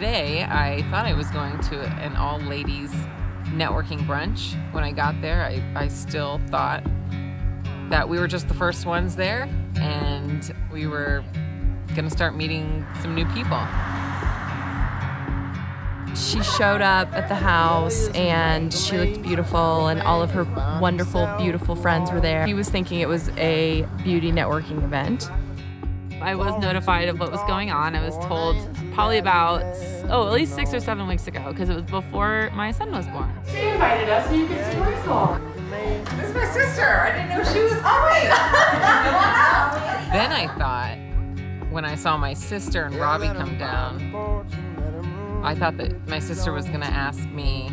today I thought I was going to an all-ladies networking brunch. When I got there, I still thought that we were just the first ones there, and we were gonna start meeting some new people. She showed up at the house and she looked beautiful, and all of her wonderful, beautiful friends were there. He was thinking it was a beauty networking event. I was notified of what was going on. I was told probably about, at least 6 or 7 weeks ago, because it was before my son was born. She invited us so you could see Michael. This is my sister. I didn't know she was coming. Then I thought, when I saw my sister and Robbie come down, I thought that my sister was going to ask me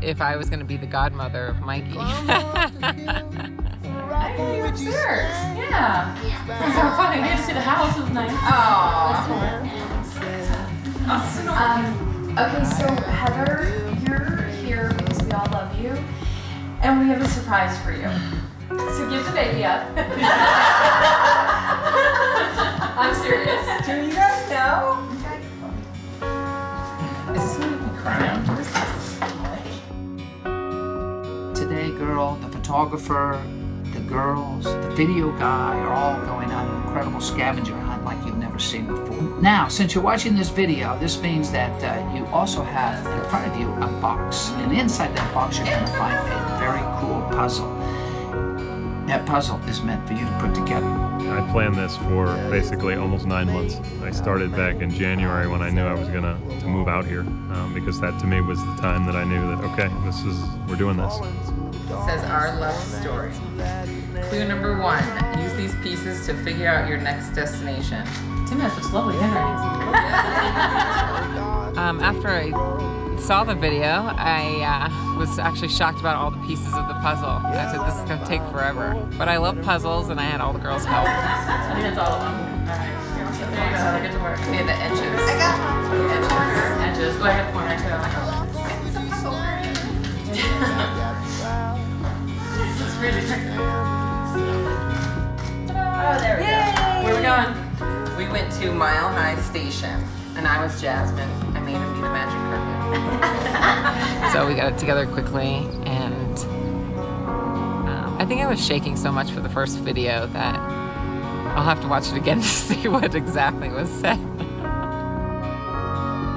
if I was going to be the godmother of Mikey. I know you upstairs. Yeah. It was so fun. I made to see the house. It was nice. Okay, so Heather, you're here because we all love you, and we have a surprise for you. So give the baby up. I'm serious. Do you guys know? Is this going to be crying? Today, girl, the photographer, the girls, the video guy are all going on an incredible scavenger hunt like you've never seen before. Now, since you're watching this video, this means that you also have in front of you a box. And inside that box, you're going to find a very cool puzzle. That puzzle is meant for you to put together. I planned this for basically almost 9 months. I started back in January when I knew I was going to move out here, because that to me was the time that I knew that, okay, we're doing this. It says our love story. Clue number 1, use these pieces to figure out your next destination. Tim has such lovely handwriting. After I saw the video, I was actually shocked about all the pieces of the puzzle. I said, this is going to take forever. But I love puzzles, and I had all the girls help. I think that's all of them. All right. There you go. Get to work. Okay, the edges. I got one. Edges. Go ahead, corner too. It's a puzzle. This is really tricky. Oh, there we go. Where are we going? We went to Mile High Station, and I was Jasmine. I made him be the magic carpet. So we got it together quickly, and I think I was shaking so much for the first video that I'll have to watch it again to see what exactly was said.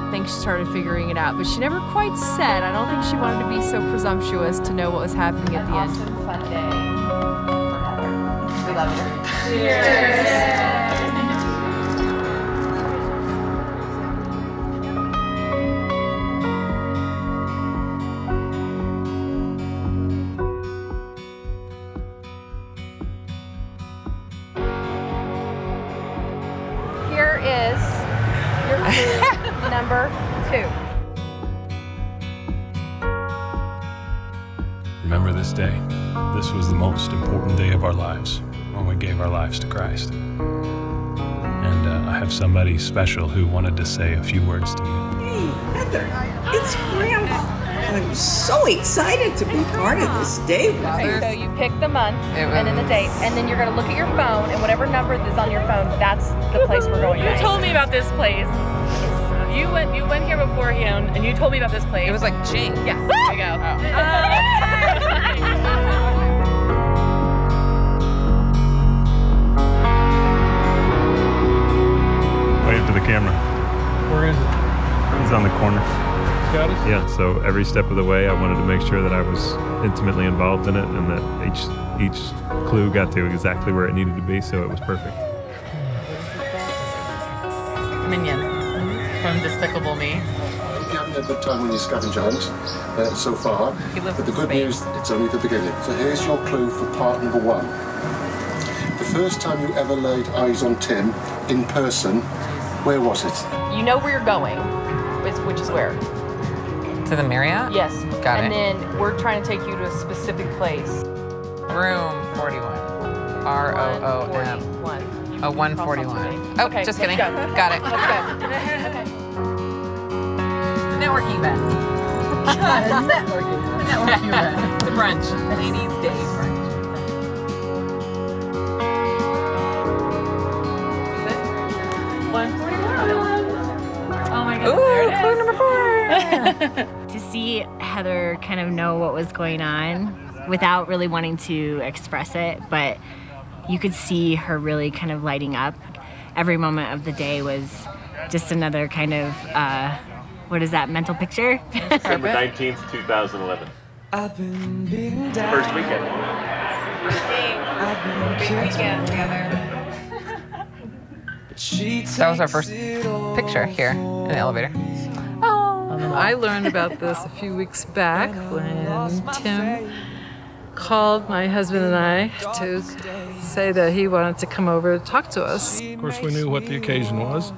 I think she started figuring it out, but she never quite said. I don't think she wanted to be so presumptuous to know what was happening at the end. Awesome, fun day for Heather. We love you. Cheers. Here is your clue number 2. Remember this day. This was the most important day of our lives, when we gave our lives to Christ. And I have somebody special who wanted to say a few words to you. Hey, Heather, it's Grandma. I'm so excited to be part of this day with Okay, you. so you pick the month and then the date, and then you're going to look at your phone, and whatever number is on your phone, that's the place we're going. You told me about this place. You went here beforehand, and you told me about this place. It was like Jing. Yes. There you go. Wave to the camera. Where is it? He's on the corner. Got it? Yeah, so every step of the way I wanted to make sure that I was intimately involved in it, and that each clue got to exactly where it needed to be, so it was perfect. Minion from Despicable Me. You're having a good time on your scavenger hunt so far, but the good news, it's only the beginning. So here's your clue for part number 1. The first time you ever laid eyes on Tim in person, where was it? You know where you're going, which is where? To the Marriott? Yes. Got it. And then we're trying to take you to a specific place. Room 41. R-O-O-M. 141. Oh, 141. Oh, Okay, just let's kidding. go. Got it. Let's go. Okay. The networking event. The networking event. The brunch. Ladies' Day brunch. Is it? 141. To see Heather kind of know what was going on without really wanting to express it, but you could see her really kind of lighting up. Every moment of the day was just another kind of, what is that, mental picture? December 19th, 2011. First weekend. Big weekend together. That was our first picture here in the elevator. I learned about this a few weeks back when Tim called my husband and I to say that he wanted to come over to talk to us. Of course, we knew what the occasion was.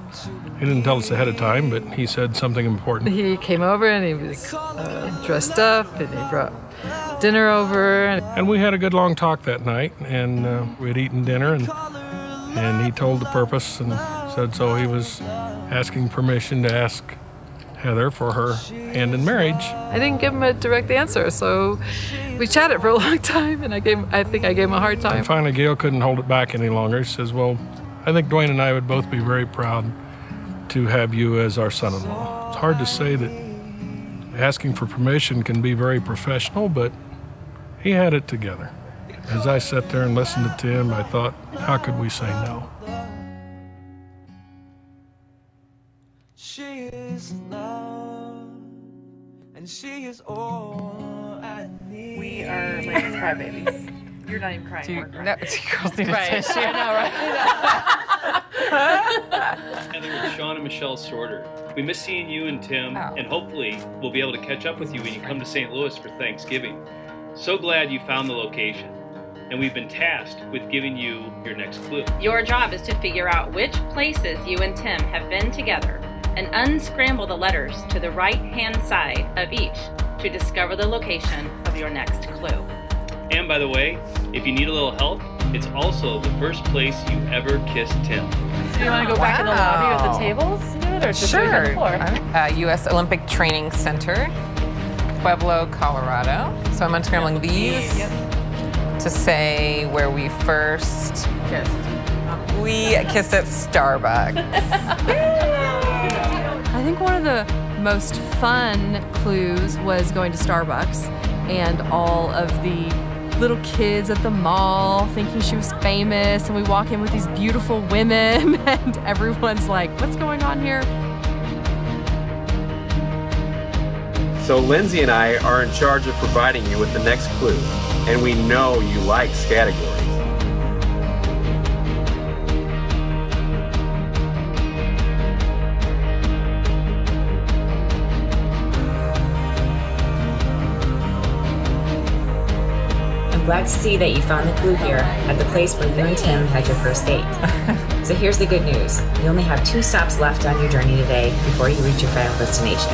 He didn't tell us ahead of time, but he said something important. He came over and he was dressed up and he brought dinner over. And we had a good long talk that night, and we had eaten dinner, and he told the purpose and said so he was asking permission to ask Heather for her hand in marriage. I didn't give him a direct answer, so we chatted for a long time, and I think I gave him a hard time. And finally, Gail couldn't hold it back any longer. She says, well, I think Dwayne and I would both be very proud to have you as our son-in-law. It's hard to say that asking for permission can be very professional, but he had it together. As I sat there and listened to Tim, I thought, how could we say no? She is love, and she is all I need. We are like crybabies. You're not even crying. No, two girls need a Right. tissue. I know, right? Heather, with Sean and Michelle Sorter. We miss seeing you and Tim, and hopefully we'll be able to catch up with you when you come to St. Louis for Thanksgiving. So glad you found the location, and we've been tasked with giving you your next clue. Your job is to figure out which places you and Tim have been together and unscramble the letters to the right-hand side of each to discover the location of your next clue. And by the way, if you need a little help, it's also the first place you ever kissed Tim. So you want to go back in the lobby with the tables? Or just do it on the floor? U.S. Olympic Training Center, Pueblo, Colorado. So I'm unscrambling these to say where we first kissed. We kissed at Starbucks. I think one of the most fun clues was going to Starbucks and all of the little kids at the mall thinking she was famous, and we walk in with these beautiful women and everyone's like, what's going on here? So Lindsay and I are in charge of providing you with the next clue, and we know you like categories. Glad to see that you found the clue here at the place where you and Tim had your first date. So here's the good news. You only have 2 stops left on your journey today before you reach your final destination.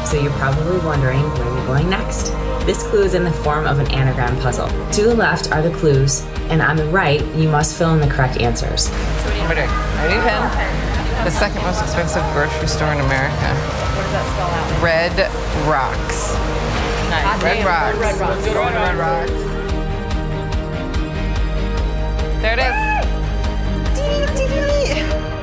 So you're probably wondering where you're going next. This clue is in the form of an anagram puzzle. To the left are the clues, and on the right, you must fill in the correct answers. Ready? The second most expensive grocery store in America. What does that spell out? Red Rocks. Nice. Red Rocks. Red Rocks. Let's go to Red Rocks. There it is.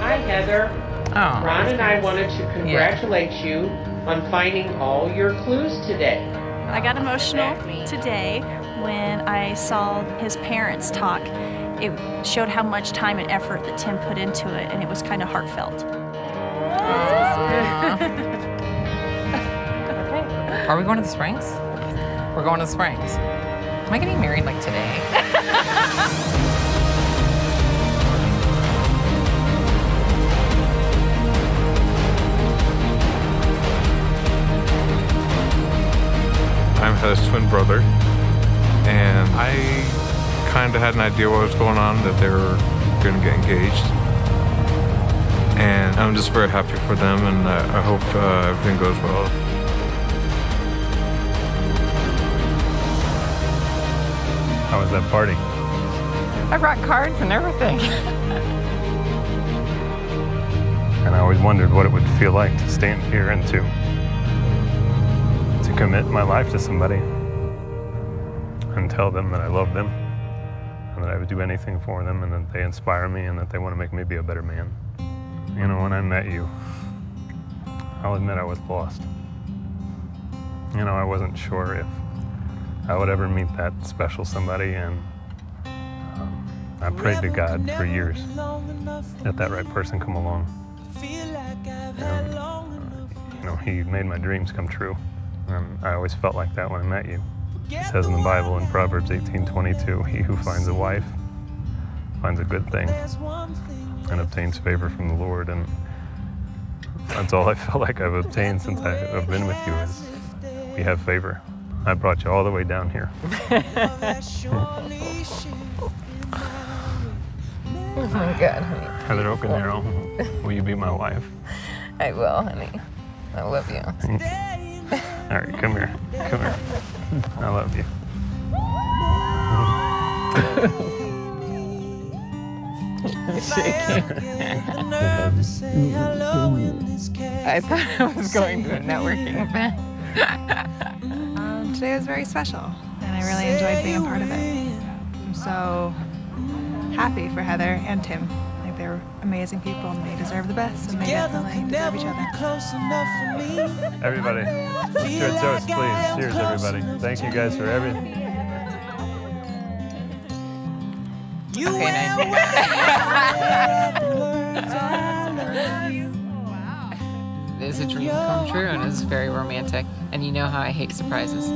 Hi, Heather. Oh. Ron and I wanted to congratulate you on finding all your clues today. I got emotional today when I saw his parents talk. It showed how much time and effort that Tim put into it, and it was kind of heartfelt. Okay. Are we going to the Springs? We're going to the Springs. Am I getting married like today? I'm Heather's twin brother, and I kind of had an idea what was going on, that they were going to get engaged. And I'm just very happy for them, and I hope everything goes well. How was that party? I brought cards and everything. And I always wondered what it would feel like to stand here and to commit my life to somebody and tell them that I love them and that I would do anything for them and that they inspire me and that they want to make me be a better man. You know, when I met you, I'll admit I was lost. You know, I wasn't sure if I would ever meet that special somebody, and I prayed to God for years that that right person come along. And, you know, He made my dreams come true. And I always felt like that when I met you. It says in the Bible in Proverbs 18:22, he who finds a wife finds a good thing and obtains favor from the Lord. And that's all I felt like I've obtained since I've been with you, is we have favor. I brought you all the way down here. Oh my God, honey. Heather Ocanero, will you be my wife? I will, honey. I love you. All right, come here. Come here. I love you. Shaking. I thought I was going to a networking event. Today was very special, and I really enjoyed being a part of it. I'm so happy for Heather and Tim. Like, they're amazing people, and they deserve the best, and they definitely deserve each other. Everybody, cheers, toast, please. Cheers, everybody. Thank you guys for everything. Okay, nice. It is a dream come true, and it's very romantic. And you know how I hate surprises.